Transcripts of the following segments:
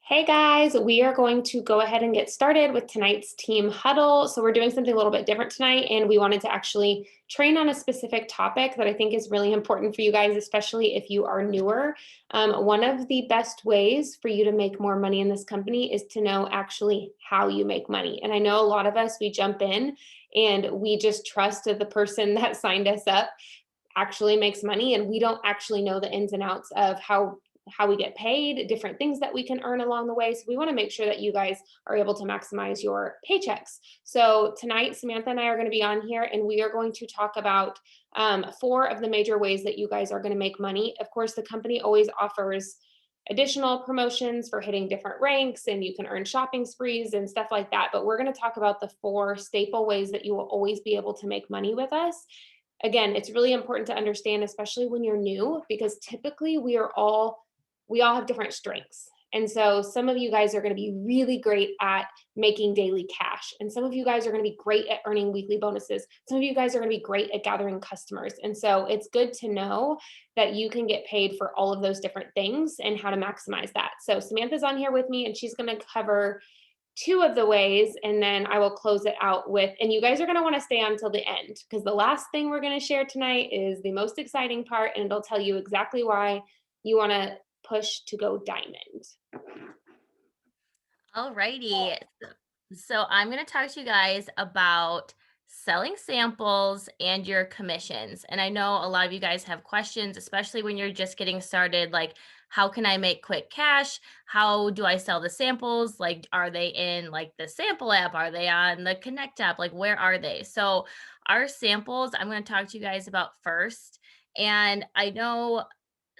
Hey guys, we are going to go ahead and get started with tonight's team huddle. So, we're doing something a little bit different tonight, and we wanted to actually train on a specific topic that I think is really important for you guys, especially if you are newer. One of the best ways for you to make more money in this company is to know actually how you make money. And I know a lot of us, we jump in and we just trust that the person that signed us up actually makes money, and we don't actually know the ins and outs of how we get paid, different things that we can earn along the way. So we want to make sure that you guys are able to maximize your paychecks. So tonight, Samantha and I are going to be on here, and we are going to talk about four of the major ways that you guys are going to make money. Of course, the company always offers additional promotions for hitting different ranks, and you can earn shopping sprees and stuff like that. But we're going to talk about the four staple ways that you will always be able to make money with us. Again, it's really important to understand, especially when you're new, because typically we all have different strengths. And so some of you guys are going to be really great at making daily cash. And some of you guys are going to be great at earning weekly bonuses. Some of you guys are going to be great at gathering customers. And so it's good to know that you can get paid for all of those different things and how to maximize that. So Samantha's on here with me, and she's going to cover two of the ways, and then I will close it out with, and you guys are going to want to stay until the end, because the last thing we're going to share tonight is the most exciting part, and it'll tell you exactly why you want to push to go diamond. Alrighty. So I'm going to talk to you guys about selling samples and your commissions. And I know a lot of you guys have questions, especially when you're just getting started. Like, how can I make quick cash? How do I sell the samples? Like, are they in like the sample app? Are they on the Connect app? Like, where are they? So, our samples, I'm going to talk to you guys about first. And I know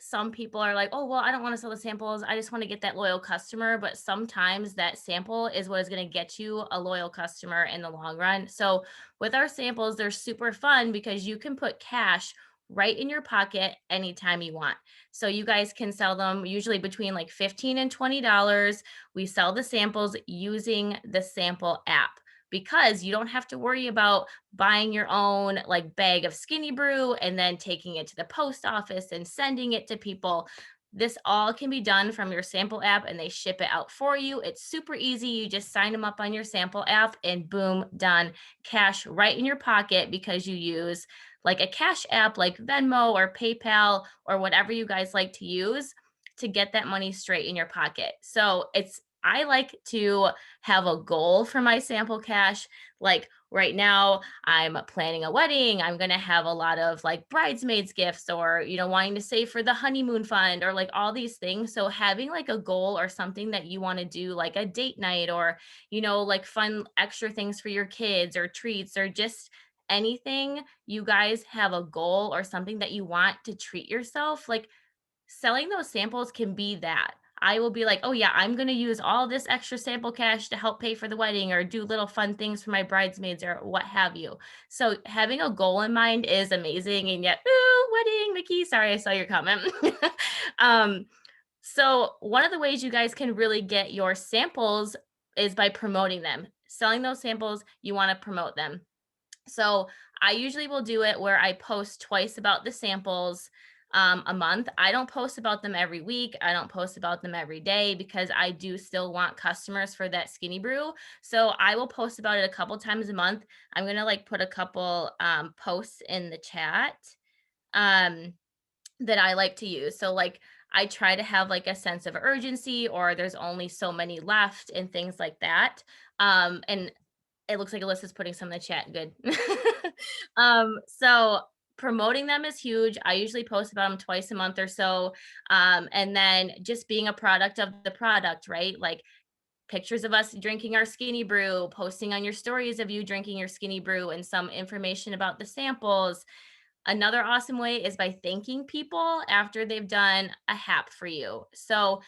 some people are like, oh, well, I don't want to sell the samples. I just want to get that loyal customer. But sometimes that sample is what is going to get you a loyal customer in the long run. So with our samples, they're super fun because you can put cash right in your pocket anytime you want. So you guys can sell them usually between like $15 and $20. We sell the samples using the sample app because you don't have to worry about buying your own like bag of skinny brew and then taking it to the post office and sending it to people. This all can be done from your sample app and they ship it out for you. It's super easy. You just sign them up on your sample app and boom, done. Cash right in your pocket because you use like a cash app like Venmo or PayPal or whatever you guys like to use to get that money straight in your pocket. So I like to have a goal for my sample cash. Like right now, I'm planning a wedding. I'm going to have a lot of like bridesmaids gifts or, wanting to save for the honeymoon fund or like all these things. So having like a goal or something that you want to do, like a date night or, like fun extra things for your kids or treats or just anything, you guys have a goal or something that you want to treat yourself. Like selling those samples can be that. I will be like, "Oh yeah, I'm going to use all this extra sample cash to help pay for the wedding or do little fun things for my bridesmaids or what have you." So having a goal in mind is amazing and yet, ooh, wedding, Nikki, sorry, I saw your comment. um so one of the ways you guys can really get your samples is by promoting them. Selling those samples, you want to promote them. So I usually will do it where I post twice about the samples a month. I don't post about them every week. I don't post about them every day because I do still want customers for that skinny brew. So I will post about it a couple times a month. I'm gonna like put a couple posts in the chat um, that I like to use. So like I try to have like a sense of urgency or there's only so many left and things like that. And it looks like Alyssa's putting some in the chat. Good. So promoting them is huge. I usually post about them twice a month or so. And then just being a product of the product, right? Like pictures of us drinking our skinny brew, posting on your stories of you drinking your skinny brew and some information about the samples. Another awesome way is by thanking people after they've done a hap for you. So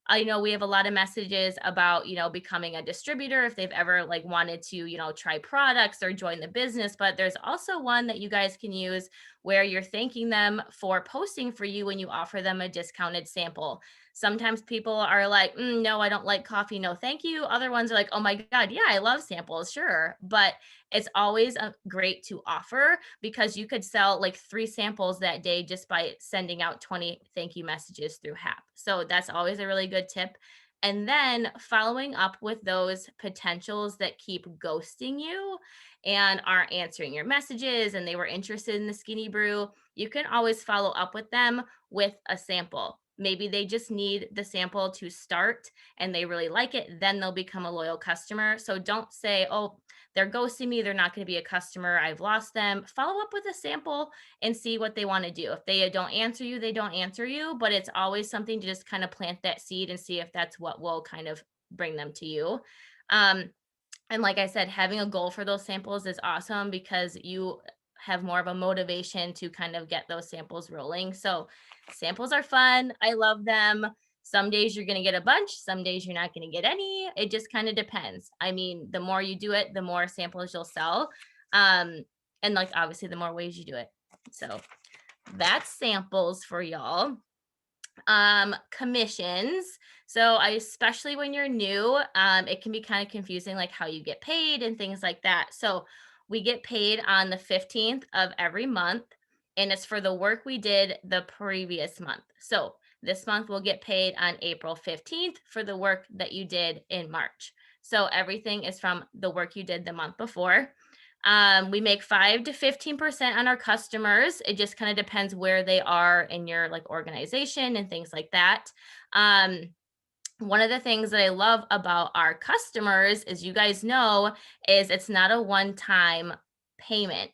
I know we have a lot of messages about, becoming a distributor if they've ever like wanted to, try products or join the business, but there's also one that you guys can use where you're thanking them for posting for you when you offer them a discounted sample. Sometimes people are like, no, I don't like coffee. No, thank you. Other ones are like, oh my God, yeah, I love samples. Sure. But it's always great to offer because you could sell like 3 samples that day just by sending out 20 thank you messages through HAP. So that's always a really good tip. And then following up with those potentials that keep ghosting you and aren't answering your messages and they were interested in the skinny brew, you can always follow up with them with a sample. Maybe they just need the sample to start and they really like it, then they'll become a loyal customer. So don't say, oh, they're ghosting me, they're not going to be a customer, I've lost them. Follow up with a sample and see what they want to do. If they don't answer you, they don't answer you, but it's always something to just kind of plant that seed and see if that's what will kind of bring them to you. Um, and like I said, having a goal for those samples is awesome because you have more of a motivation to kind of get those samples rolling. So samples are fun. I love them. Some days you're going to get a bunch, some days you're not going to get any. It just kind of depends. I mean, the more you do it, the more samples you'll sell. And like obviously the more ways you do it. So that's samples for y'all. Commissions. So I especially when you're new, it can be kind of confusing like how you get paid and things like that. So we get paid on the 15th of every month and it's for the work we did the previous month. So this month we'll get paid on April 15th for the work that you did in March. So everything is from the work you did the month before. We make 5 to 15% on our customers. It just kind of depends where they are in your like organization and things like that. Um, One of the things that I love about our customers, is you guys know, is it's not a one-time payment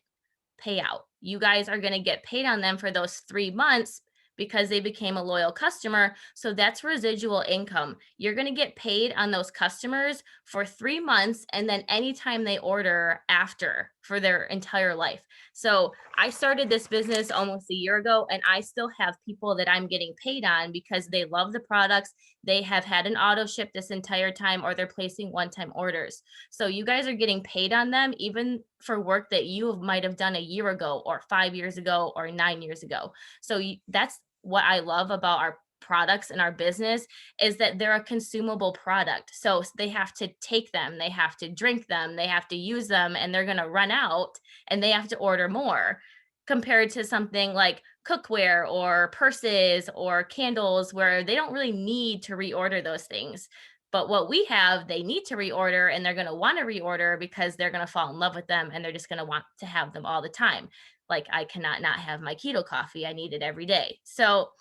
payout. You guys are going to get paid on them for those 3 months because they became a loyal customer. So that's residual income. You're going to get paid on those customers for 3 months and then anytime they order after for their entire life. So I started this business almost a year ago and I still have people that I'm getting paid on because they love the products. They have had an auto ship this entire time or they're placing one-time orders. So you guys are getting paid on them even for work that you might have done a year ago or 5 years ago or 9 years ago. So that's what I love about our products and our business, is that they're a consumable product. So they have to take them, they have to drink them, they have to use them, and they're going to run out and they have to order more, compared to something like cookware or purses or candles where they don't really need to reorder those things. But what we have, they need to reorder and they're going to want to reorder because they're going to fall in love with them and they're just going to want to have them all the time. Like I cannot not have my keto coffee. I need it every day. So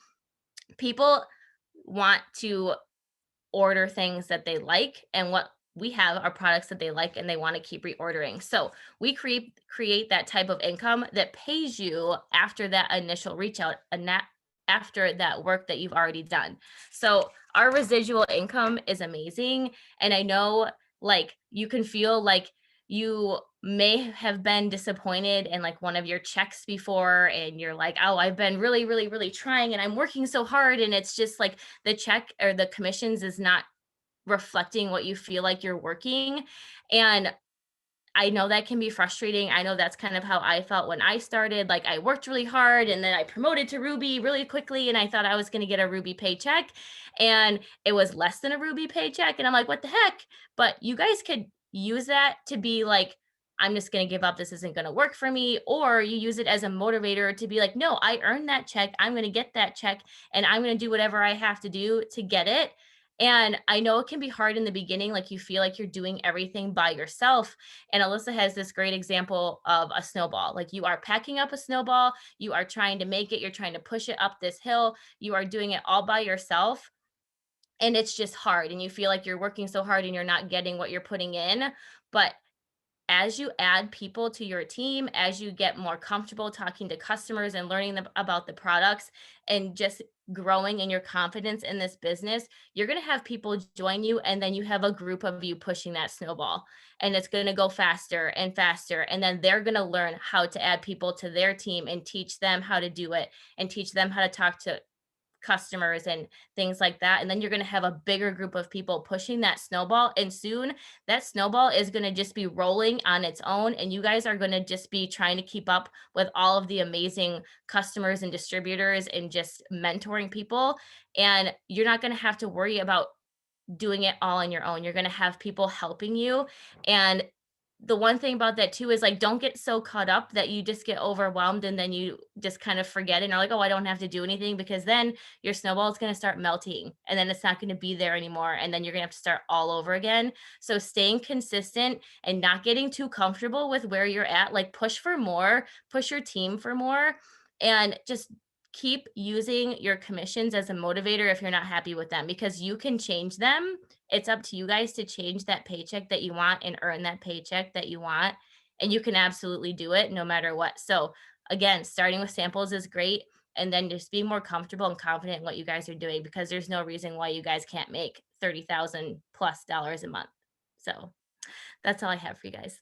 people want to order things that they like, and what we have are products that they like and they want to keep reordering. So we create that type of income that pays you after that initial reach out and that after that work that you've already done. So our residual income is amazing. And I know like you can feel like you may have been disappointed in like one of your checks before and you're like, oh, I've been really, really, really trying and I'm working so hard. And it's just like the check or the commissions is not reflecting what you feel like you're working. And I know that can be frustrating. I know that's kind of how I felt when I started. Like I worked really hard and then I promoted to Ruby really quickly and I thought I was going to get a Ruby paycheck and it was less than a Ruby paycheck. And I'm like, what the heck? But you guys could use that to be like, I'm just going to give up. This isn't going to work for me. Or you use it as a motivator to be like, no, I earned that check. I'm going to get that check and I'm going to do whatever I have to do to get it. And I know it can be hard in the beginning. Like you feel like you're doing everything by yourself. And Elissa has this great example of a snowball. Like you are packing up a snowball, you are trying to make it, you're trying to push it up this hill, you are doing it all by yourself. And it's just hard. And you feel like you're working so hard and you're not getting what you're putting in. But as you add people to your team, as you get more comfortable talking to customers and learning about the products and just growing in your confidence in this business, you're going to have people join you. And then you have a group of you pushing that snowball and it's going to go faster and faster. And then they're going to learn how to add people to their team and teach them how to do it and teach them how to talk to customers and things like that. And then you're going to have a bigger group of people pushing that snowball. And soon that snowball is going to just be rolling on its own. And you guys are going to just be trying to keep up with all of the amazing customers and distributors and just mentoring people. And you're not going to have to worry about doing it all on your own. You're going to have people helping you. And the one thing about that too is, like, don't get so caught up that you just get overwhelmed and then you just kind of forget it and are like, "Oh, I don't have to do anything," because then your snowball is gonna start melting, and then it's not gonna be there anymore, and then you're gonna have to start all over again. So staying consistent and not getting too comfortable with where you're at, like, push for more, push your team for more, and just keep using your commissions as a motivator if you're not happy with them, because you can change them. It's up to you guys to change that paycheck that you want and earn that paycheck that you want. And you can absolutely do it no matter what. So, again, starting with samples is great. And then just being more comfortable and confident in what you guys are doing, because there's no reason why you guys can't make 30,000 plus dollars a month. So, that's all I have for you guys.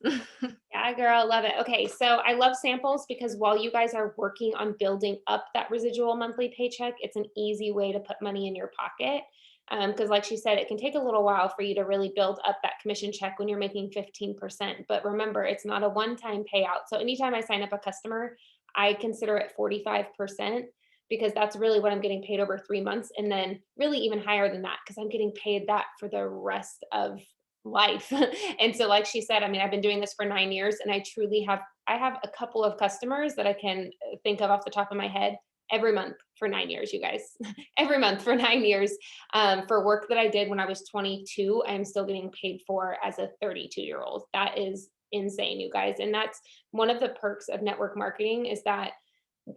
Yeah, girl, love it. Okay, so I love samples because while you guys are working on building up that residual monthly paycheck, it's an easy way to put money in your pocket. Because, like she said, it can take a little while for you to really build up that commission check when you're making 15%. But remember, it's not a one time payout. So, anytime I sign up a customer, I consider it 45% because that's really what I'm getting paid over 3 months. And then, really, even higher than that because I'm getting paid that for the rest of life. And so like she said, I mean, I've been doing this for 9 years and I have a couple of customers that I can think of off the top of my head every month for 9 years, you guys. Every month for 9 years, for work that I did when I was 22, I'm still getting paid for as a 32-year-old. That is insane, you guys. And that's one of the perks of network marketing is that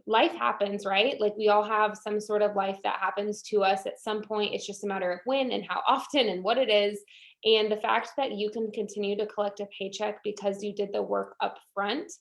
life happens, right? Like we all have some sort of life that happens to us at some point. It's just a matter of when and how often and what it is. And the fact that you can continue to collect a paycheck because you did the work up front,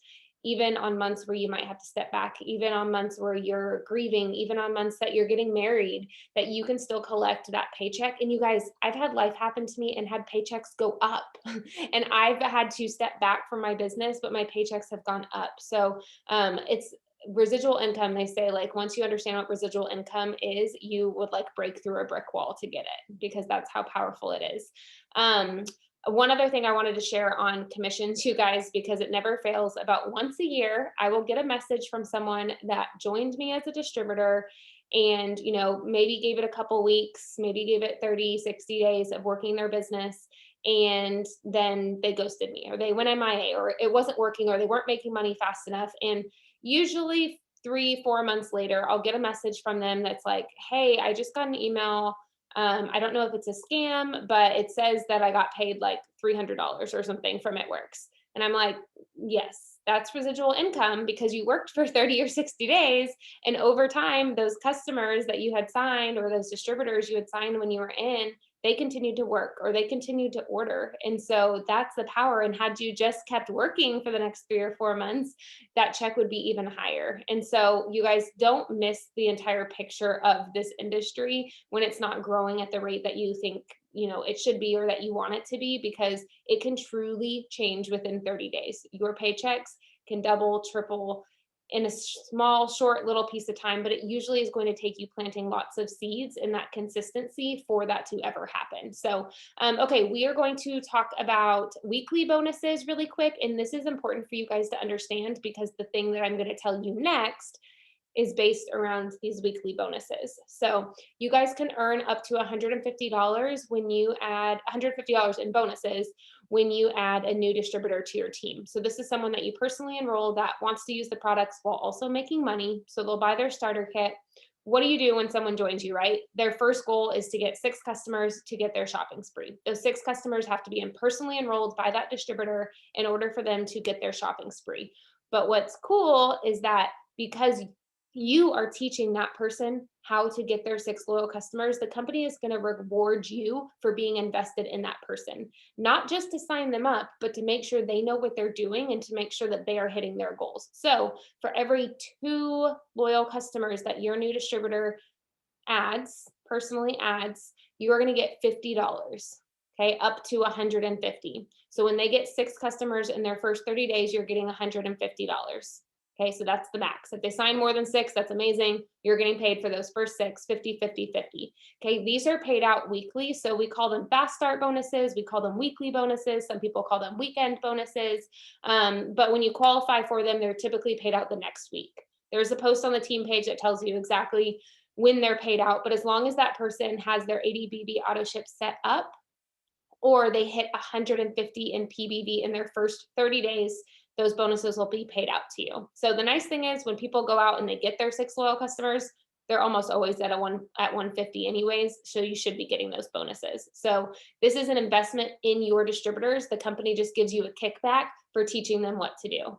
even on months where you might have to step back, even on months where you're grieving, even on months that you're getting married, that you can still collect that paycheck. And you guys, I've had life happen to me and had paychecks go up. And I've had to step back from my business, but my paychecks have gone up. So it's residual income. They say like once you understand what residual income is, you would like break through a brick wall to get it because that's how powerful it is. um, One other thing I wanted to share on commissions, you guys, because it never fails, about once a year I will get a message from someone that joined me as a distributor and maybe gave it a couple weeks, maybe gave it 30, 60 days of working their business, and then they ghosted me or they went MIA or it wasn't working or they weren't making money fast enough. And usually 3, 4 months later, I'll get a message from them that's like, hey, I just got an email. I don't know if it's a scam, but it says that I got paid like $300 or something from It Works. And I'm like, yes, that's residual income because you worked for 30 or 60 days. And over time, those customers that you had signed or those distributors you had signed when you were in, they continued to work or they continued to order. And so that's the power. And had you just kept working for the next 3 or 4 months, that check would be even higher. And so you guys don't miss the entire picture of this industry when it's not growing at the rate that you think it should be or that you want it to be, because it can truly change within 30 days. Your paychecks can double, triple in a small, short little piece of time, but it usually is going to take you planting lots of seeds and that consistency for that to ever happen. So, okay, we are going to talk about weekly bonuses really quick. And this is important for you guys to understand because the thing that I'm going to tell you next is based around these weekly bonuses. So you guys can earn up to $150 when you add $150 in bonuses when you add a new distributor to your team. So this is someone that you personally enroll that wants to use the products while also making money. So they'll buy their starter kit. What do you do when someone joins you, right? Their first goal is to get 6 customers to get their shopping spree. Those 6 customers have to be personally enrolled by that distributor in order for them to get their shopping spree. But what's cool is that because you are teaching that person how to get their 6 loyal customers, the company is going to reward you for being invested in that person, not just to sign them up, but to make sure they know what they're doing and to make sure that they are hitting their goals. So for every 2 loyal customers that your new distributor personally adds, you are going to get $50. Okay, up to 150. So when they get 6 customers in their first 30 days, you're getting $150. Okay, so that's the max. If they sign more than 6, that's amazing. You're getting paid for those first 6, 50, 50, 50. Okay, these are paid out weekly. So we call them fast start bonuses. We call them weekly bonuses. Some people call them weekend bonuses. But when you qualify for them, they're typically paid out the next week. There's a post on the team page that tells you exactly when they're paid out. But as long as that person has their ADBB auto ship set up, or they hit 150 in PBV in their first 30 days, those bonuses will be paid out to you. So the nice thing is when people go out and they get their 6 loyal customers, they're almost always at 150 anyways, so you should be getting those bonuses. So this is an investment in your distributors. The company just gives you a kickback for teaching them what to do.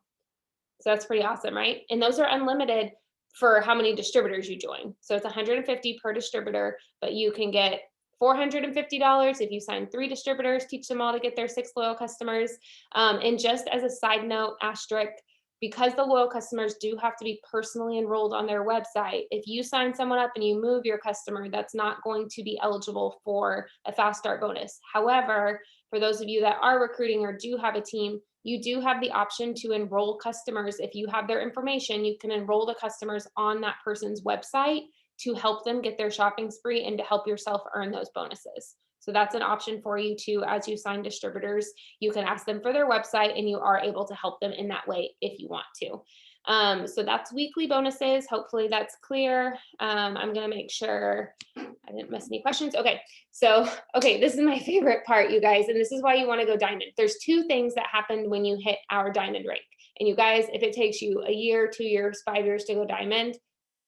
So that's pretty awesome, right? And those are unlimited for how many distributors you join. So it's 150 per distributor, but you can get $450 if you sign 3 distributors, teach them all to get their 6 loyal customers. And just as a side note, asterisk, because the loyal customers do have to be personally enrolled on their website, if you sign someone up and you move your customer, that's not going to be eligible for a fast start bonus. However, for those of you that are recruiting or do have a team, you do have the option to enroll customers. If you have their information, you can enroll the customers on that person's website to help them get their shopping spree and to help yourself earn those bonuses. So that's an option for you too. As you sign distributors, you can ask them for their website and you are able to help them in that way if you want to. So that's weekly bonuses. Hopefully that's clear. I'm going to make sure I didn't miss any questions. Okay. So, this is my favorite part, you guys, and this is why you want to go diamond. There's 2 things that happen when you hit our diamond rank. And you guys, if it takes you a year, 2 years, 5 years to go diamond,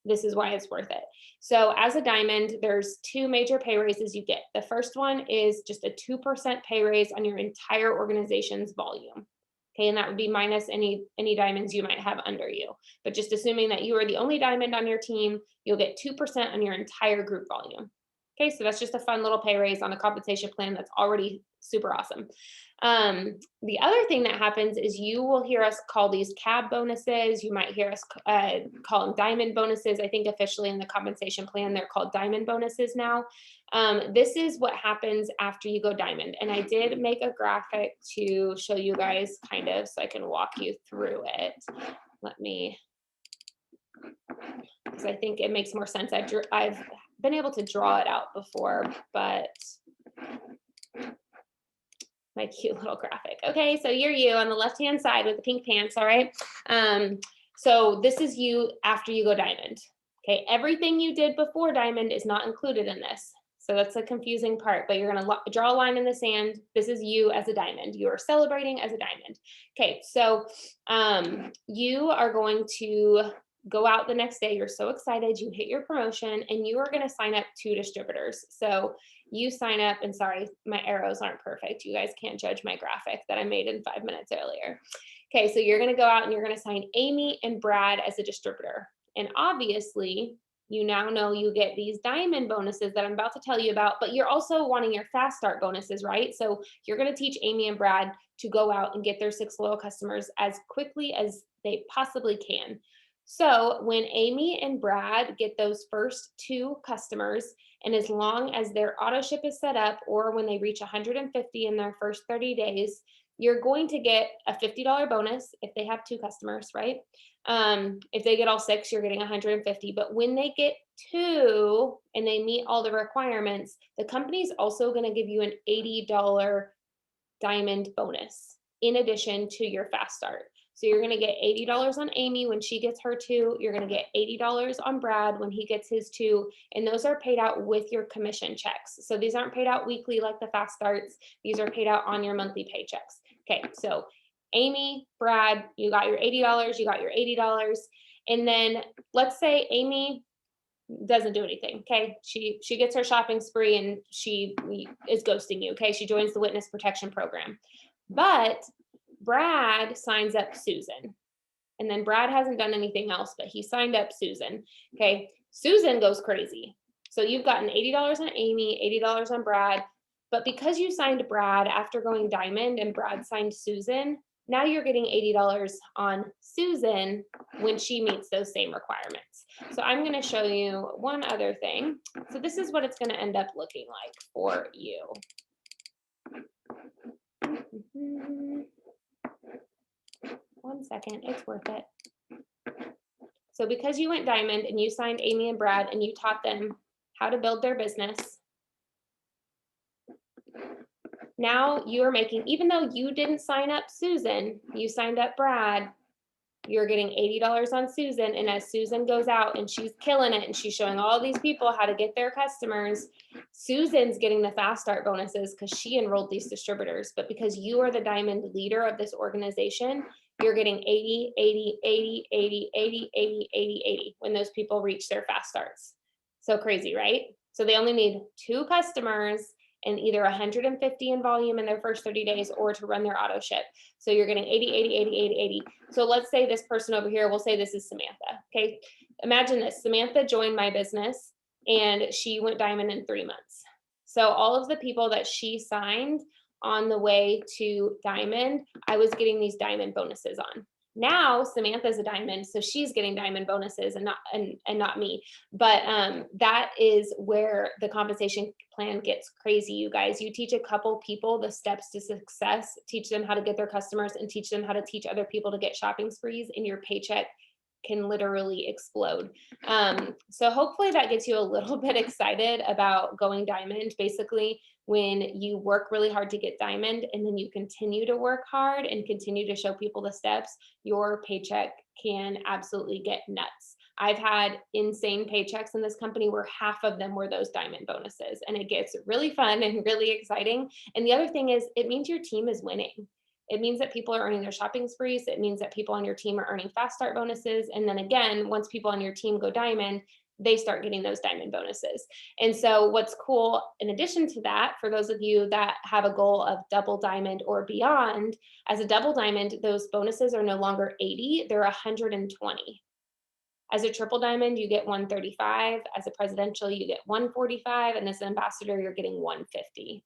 this is why it's worth it. So as a diamond, there's 2 major pay raises you get. The first one is just a 2% pay raise on your entire organization's volume. Okay, and that would be minus any diamonds you might have under you. But just assuming that you are the only diamond on your team, you'll get 2% on your entire group volume. Okay, so that's just a fun little pay raise on a compensation plan that's already super awesome. The other thing that happens is you will hear us call these CAB bonuses. You might hear us call them diamond bonuses. I think officially in the compensation plan, they're called diamond bonuses now. This is what happens after you go diamond. And I did make a graphic to show you guys kind of so I can walk you through it. Let me, because I think it makes more sense. I've been able to draw it out before, but my cute little graphic. Okay, so you're you on the left-hand side with the pink pants, all right? So this is you after you go diamond. Okay, everything you did before diamond is not included in this. So that's a confusing part, but you're gonna draw a line in the sand. This is you as a diamond. You are celebrating as a diamond. Okay, so you are going to go out the next day. You're so excited. You hit your promotion and you are going to sign up 2 distributors. So you sign up, and sorry, my arrows aren't perfect. You guys can't judge my graphic that I made in 5 minutes earlier. Okay, so you're going to go out and you're going to sign Amy and Brad as a distributor. And obviously, you now know you get these diamond bonuses that I'm about to tell you about, but you're also wanting your fast start bonuses, right? So you're going to teach Amy and Brad to go out and get their 6 loyal customers as quickly as they possibly can. So when Amy and Brad get those first 2 customers, and as long as their auto ship is set up, or when they reach 150 in their first 30 days, you're going to get a $50 bonus if they have 2 customers, right? If they get all 6, you're getting 150. But when they get 2 and they meet all the requirements, the company's also going to give you an $80 diamond bonus in addition to your fast start. So you're going to get $80 on Amy when she gets her 2. You're going to get $80 on Brad when he gets his 2. And those are paid out with your commission checks. So these aren't paid out weekly like the fast starts. These are paid out on your monthly paychecks. Okay, so Amy, Brad, you got your $80, you got your $80. And then let's say Amy doesn't do anything. Okay, she gets her shopping spree and she is ghosting you. Okay, she joins the witness protection program. But Brad signs up Susan. And then Brad hasn't done anything else, but he signed up Susan. Okay. Susan goes crazy. So you've gotten $80 on Amy, $80 on Brad. But because you signed Brad after going diamond and Brad signed Susan, now you're getting $80 on Susan when she meets those same requirements. So I'm going to show you one other thing. So this is what it's going to end up looking like for you. One second, it's worth it. So because you went diamond and you signed Amy and Brad and you taught them how to build their business, now you are making, even though you didn't sign up Susan, you signed up Brad, you're getting $80 on Susan. And as Susan goes out and she's killing it and she's showing all these people how to get their customers, Susan's getting the fast start bonuses because she enrolled these distributors. But because you are the diamond leader of this organization, you're getting 80, 80, 80, 80, 80, 80, 80, 80 when those people reach their fast starts. So crazy, right? So they only need 2 customers and either 150 in volume in their first 30 days or to run their auto ship. So you're getting 80, 80, 80, 80, 80. So let's say this person over here, we'll say this is Samantha. Okay. Imagine this. Samantha joined my business and she went diamond in 3 months. So all of the people that she signed on the way to diamond, I was getting these diamond bonuses on. Now Samantha's a diamond, so she's getting diamond bonuses and not me. But that is where the compensation plan gets crazy, you guys. You teach a couple people the steps to success, teach them how to get their customers, and teach them how to teach other people to get shopping sprees, and your paycheck can literally explode. So hopefully that gets you a little bit excited about going diamond. Basically, when you work really hard to get diamond and then you continue to work hard and continue to show people the steps, your paycheck can absolutely get nuts. I've had insane paychecks in this company where half of them were those diamond bonuses, and it gets really fun and really exciting. And the other thing is, it means your team is winning. It means that people are earning their shopping sprees. It means that people on your team are earning fast start bonuses. And then again, once people on your team go diamond, they start getting those diamond bonuses. And so what's cool, in addition to that, for those of you that have a goal of double diamond or beyond, as a double diamond, those bonuses are no longer 80, they're 120. As a triple diamond, you get 135. As a presidential, you get 145. And as an ambassador, you're getting 150.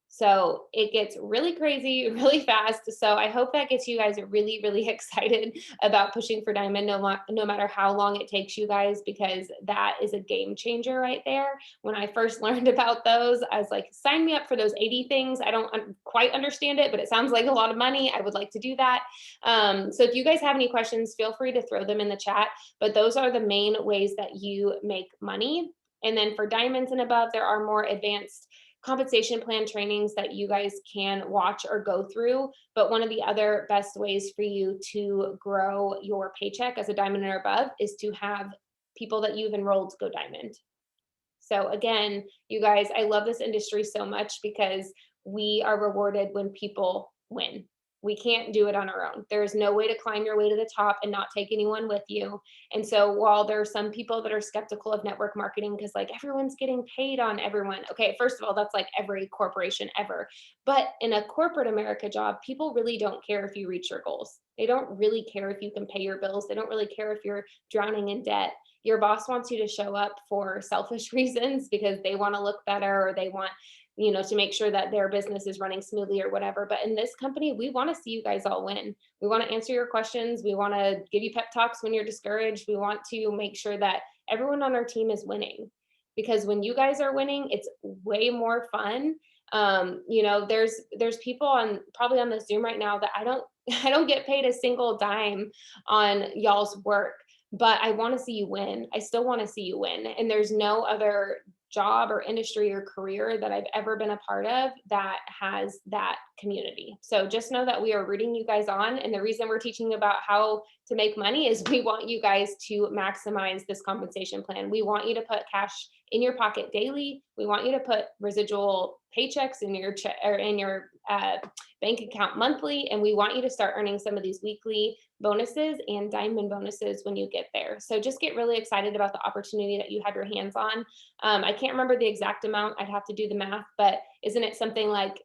So it gets really crazy really fast. So I hope that gets you guys really, really excited about pushing for diamond, no matter how long it takes you guys, because that is a game changer right there. When I first learned about those, I was like, sign me up for those 80 things. I don't quite understand it, but it sounds like a lot of money. I would like to do that. So if you guys have any questions, feel free to throw them in the chat. But those are the main ways that you make money. And then for diamonds and above, there are more advanced compensation plan trainings that you guys can watch or go through. But one of the other best ways for you to grow your paycheck as a diamond or above is to have people that you've enrolled go diamond. So again, you guys, I love this industry so much because we are rewarded when people win. We can't do it on our own. There is no way to climb your way to the top and not take anyone with you. And so while there are some people that are skeptical of network marketing because like everyone's getting paid on everyone. Okay, first of all, that's like every corporation ever. But in a corporate America job, people really don't care if you reach your goals. They don't really care if you can pay your bills. They don't really care if you're drowning in debt. Your boss wants you to show up for selfish reasons because they want to look better or they want to make sure that their business is running smoothly or whatever. But in this company, we want to see you guys all win. We want to answer your questions. We want to give you pep talks when you're discouraged. We want to make sure that everyone on our team is winning, because when you guys are winning, it's way more fun. There's people on probably on the Zoom right now that I don't get paid a single dime on y'all's work, but I want to see you win. I still want to see you win. And there's no other job or industry or career that I've ever been a part of that has that community. So just know that we are rooting you guys on. And the reason we're teaching about how to make money is we want you guys to maximize this compensation plan. We want you to put cash in your pocket daily. We want you to put residual paychecks in your bank account monthly, and we want you to start earning some of these weekly bonuses and diamond bonuses when you get there. So just get really excited about the opportunity that you have your hands on. I can't remember the exact amount. I'd have to do the math, but isn't it something like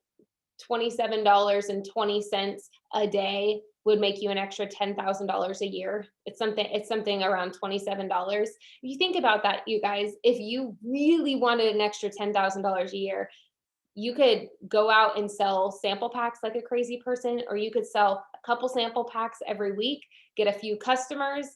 $27.20 a day would make you an extra $10,000 a year? It's something around $27. If you think about that, you guys, if you really wanted an extra $10,000 a year, you could go out and sell sample packs like a crazy person, or you could sell a couple sample packs every week, get a few customers,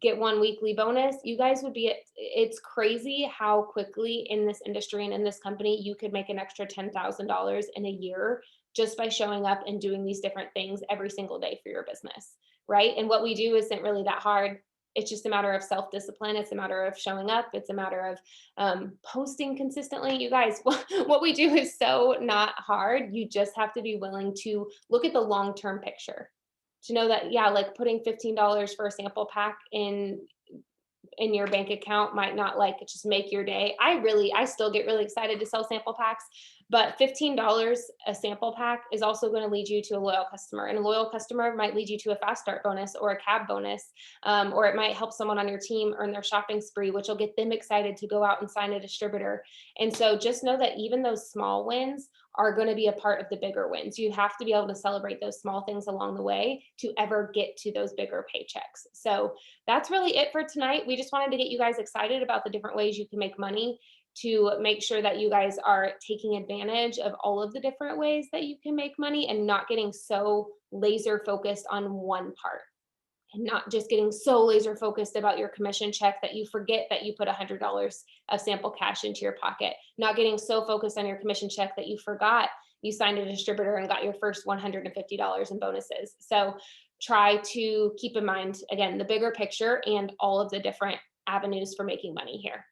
get one weekly bonus. You guys would be, it's crazy how quickly in this industry and in this company, you could make an extra $10,000 in a year just by showing up and doing these different things every single day for your business, right? And what we do isn't really that hard. It's just a matter of self-discipline. It's a matter of showing up. It's a matter of posting consistently. You guys, what we do is so not hard. You just have to be willing to look at the long-term picture. to know that, yeah, like putting $15 for a sample pack in your bank account might not like just make your day. I still get really excited to sell sample packs, but $15 a sample pack is also going to lead you to a loyal customer, and a loyal customer might lead you to a fast start bonus or a cab bonus, or it might help someone on your team earn their shopping spree, which will get them excited to go out and sign a distributor. And so just know that even those small wins are going to be a part of the bigger wins. You have to be able to celebrate those small things along the way to ever get to those bigger paychecks. So that's really it for tonight. We just wanted to get you guys excited about the different ways you can make money, to make sure that you guys are taking advantage of all of the different ways that you can make money and not getting so laser focused on one part, and not just getting so laser focused about your commission check that you forget that you put $100 of sample cash into your pocket, not getting so focused on your commission check that you forgot you signed a distributor and got your first $150 in bonuses. So try to keep in mind, again, the bigger picture and all of the different avenues for making money here.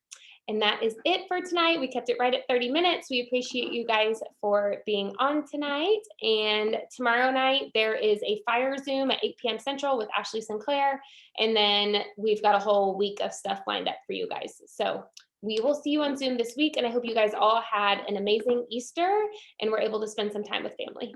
And that is it for tonight. We kept it right at 30 minutes. We appreciate you guys for being on tonight. And tomorrow night, there is a fire Zoom at 8 p.m. Central with Ashley Sinclair. And then we've got a whole week of stuff lined up for you guys. So we will see you on Zoom this week. And I hope you guys all had an amazing Easter and were able to spend some time with family.